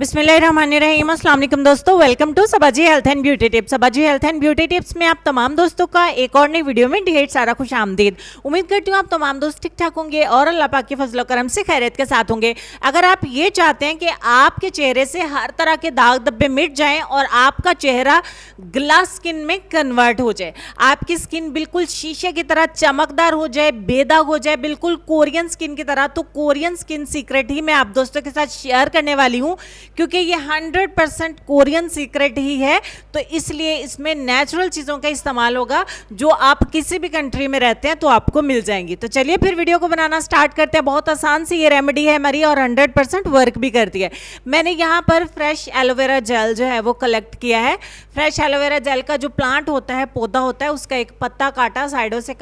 बिस्मिल्लाहिर्रहमानिर्रहीम। अस्सलाम वालेकुम दोस्तों, welcome to Sabaji health and beauty tips. Sabaji health and beauty tips में आप तमाम दोस्तों का एक और नई वीडियो में ढेर सारा खुश आमदीद। उम्मीद करती हूँ आप तमाम दोस्त ठीक ठाक होंगे और अल्लाह पाक के फजल करम से खैरियत के साथ होंगे। अगर आप ये चाहते हैं कि आपके चेहरे से हर तरह के दाग धब्बे मिट जाएं और आपका चेहरा ग्लास स्किन में कन्वर्ट हो जाए, आपकी स्किन बिल्कुल शीशे की तरह चमकदार हो जाए, बेदाग हो जाए, बिल्कुल कोरियन स्किन की तरह, तो कोरियन स्किन सीक्रेट ही मैं आप दोस्तों के साथ शेयर करने वाली हूँ, क्योंकि ये 100% कोरियन सीक्रेट ही है। तो इसलिए इसमें नेचुरल चीज़ों का इस्तेमाल होगा जो आप किसी भी कंट्री में रहते हैं तो आपको मिल जाएंगी। तो चलिए फिर वीडियो को बनाना स्टार्ट करते हैं। बहुत आसान सी ये रेमेडी है हमारी और 100% वर्क भी करती है। मैंने यहाँ पर फ्रेश एलोवेरा जेल जो है वो कलेक्ट किया है। फ्रेश एलोवेरा जेल का जो प्लांट होता है, पौधा होता है, उसका एक पत्ता काटा, साइडों से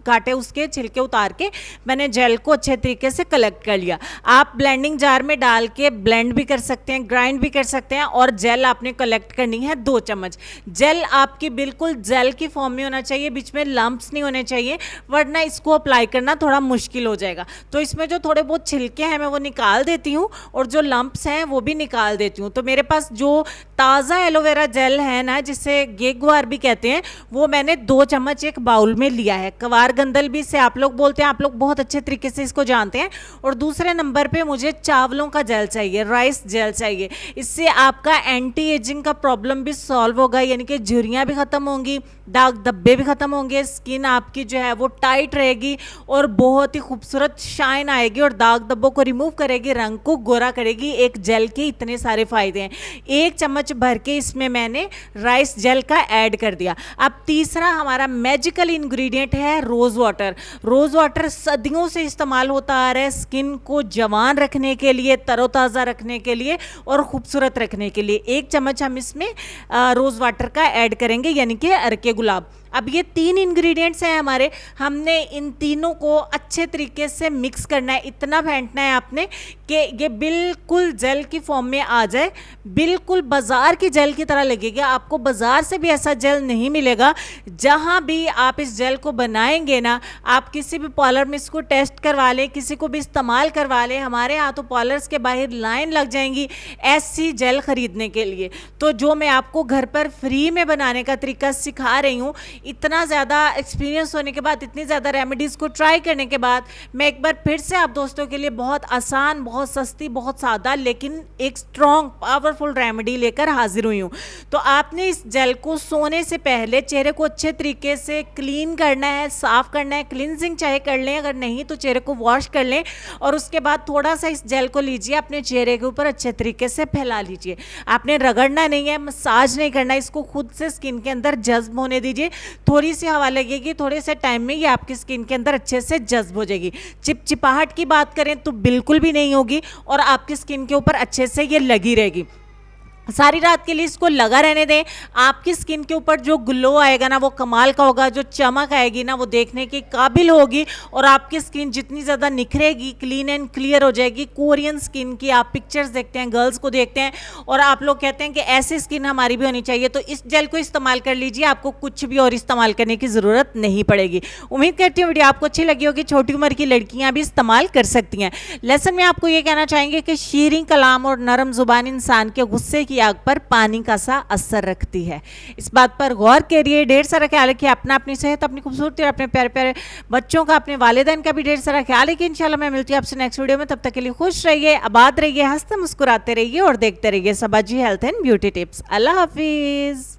काटे उसके छिलके उतार के मैंने जेल को अच्छे तरीके से कलेक्ट कर लिया। आप ब्लेंडिंग जार में डाल के ब्लेंड भी कर सकते हैं, ग्राइंड भी कर सकते हैं। और जेल आपने कलेक्ट करनी है 2 चम्मच। जेल आपकी बिल्कुल जेल की फॉर्म में होना चाहिए, बीच में लंप्स नहीं होने चाहिए, वरना इसको अप्लाई करना थोड़ा मुश्किल हो जाएगा। तो इसमें जो थोड़े बहुत छिलके हैं मैं वो निकाल देती हूँ और जो लंप्स हैं वो भी निकाल देती हूँ। तो मेरे पास जो ताज़ा एलोवेरा जेल है ना, जिसे गेगवार भी कहते हैं, वो मैंने 2 चम्मच एक बाउल में लिया है। कवार गंदल भी से आप लोग बोलते हैं, आप लोग बहुत अच्छे तरीके से इसको जानते हैं। और दूसरे नंबर पे मुझे चावलों का जेल चाहिए, राइस जेल चाहिए। इससे आपका एंटी एजिंग का प्रॉब्लम भी सॉल्व होगा, यानी कि झुर्रियाँ भी ख़त्म होंगी, दाग धब्बे भी ख़त्म होंगे, स्किन आपकी जो है वो टाइट रहेगी और बहुत ही खूबसूरत शाइन आएगी और दाग धब्बों को रिमूव करेगी, रंग को गोरा करेगी। एक जेल के इतने सारे फ़ायदे हैं। 1 चम्मच भर के इसमें मैंने राइस जेल का ऐड कर दिया। अब तीसरा हमारा मैजिकल इंग्रेडिएंट है रोज़ वाटर। रोज़ वाटर सदियों से इस्तेमाल होता आ रहा है स्किन को जवान रखने के लिए, तरोताज़ा रखने के लिए और ख़ूबसूरत रखने के लिए। 1 चम्मच हम इसमें रोज़ वाटर का ऐड करेंगे, यानी कि अरके गुलाब। अब ये 3 इंग्रेडिएंट्स हैं हमारे, हमने इन तीनों को अच्छे तरीके से मिक्स करना है। इतना फेंटना है आपने कि ये बिल्कुल जेल की फॉर्म में आ जाए, बिल्कुल बाज़ार की जेल की तरह लगेगा। आपको बाज़ार से भी ऐसा जेल नहीं मिलेगा। जहाँ भी आप इस जेल को बनाएंगे ना, आप किसी भी पार्लर में इसको टेस्ट करवा लें, किसी को भी इस्तेमाल करवा लें, हमारे यहाँ तो पार्लर्स के बाहर लाइन लग जाएंगी ऐसी जेल ख़रीदने के लिए। तो जो मैं आपको घर पर फ्री में बनाने का तरीका सिखा रही हूँ, इतना ज़्यादा एक्सपीरियंस होने के बाद, इतनी ज़्यादा रेमेडीज़ को ट्राई करने के बाद, मैं एक बार फिर से आप दोस्तों के लिए बहुत आसान, बहुत सस्ती, बहुत सादा लेकिन एक स्ट्रॉन्ग पावरफुल रेमेडी लेकर हाजिर हुई हूँ। तो आपने इस जेल को सोने से पहले चेहरे को अच्छे तरीके से क्लीन करना है, साफ़ करना है। क्लिनजिंग चाहे कर लें, अगर नहीं तो चेहरे को वॉश कर लें और उसके बाद थोड़ा सा इस जेल को लीजिए, अपने चेहरे के ऊपर अच्छे तरीके से फैला लीजिए। आपने रगड़ना नहीं है, मसाज नहीं करना, इसको खुद से स्किन के अंदर जज्ब होने दीजिए। थोड़ी सी हवा लगेगी, थोड़े से टाइम में ये आपकी स्किन के अंदर अच्छे से जज्ब हो जाएगी। चिपचिपाहट की बात करें तो बिल्कुल भी नहीं होगी और आपकी स्किन के ऊपर अच्छे से ये लगी रहेगी। सारी रात के लिए इसको लगा रहने दें। आपकी स्किन के ऊपर जो ग्लो आएगा ना, वो कमाल का होगा। जो चमक आएगी ना, वो देखने के काबिल होगी और आपकी स्किन जितनी ज़्यादा निखरेगी, क्लीन एंड क्लियर हो जाएगी। कोरियन स्किन की आप पिक्चर्स देखते हैं, गर्ल्स को देखते हैं और आप लोग कहते हैं कि ऐसी स्किन हमारी भी होनी चाहिए। तो इस जेल को इस्तेमाल कर लीजिए, आपको कुछ भी और इस्तेमाल करने की ज़रूरत नहीं पड़ेगी। उम्मीद करती हूँ वीडियो आपको अच्छी लगी होगी। छोटी उम्र की लड़कियाँ भी इस्तेमाल कर सकती हैं। लेसन में आपको ये कहना चाहेंगे कि शीरीं कलाम और नरम ज़ुबान इंसान के गुस्से की आग पर पानी का सा असर रखती है। इस बात पर गौर करिए। ढेर सारा ख्याल रखिए अपना, अपनी सेहत, अपनी खूबसूरती और अपने प्यारे प्यारे बच्चों का, अपने वालिदैन का भी ढेर सारा ख्याल रखिए। इंशाल्लाह मैं मिलती हूँ आपसे नेक्स्ट वीडियो में। तब तक के लिए खुश रहिए, आबाद रहिए, हंसते मुस्कुराते रहिए और देखते रहिए सबाजी हेल्थ एंड ब्यूटी टिप्स। अल्लाह हाफिज़।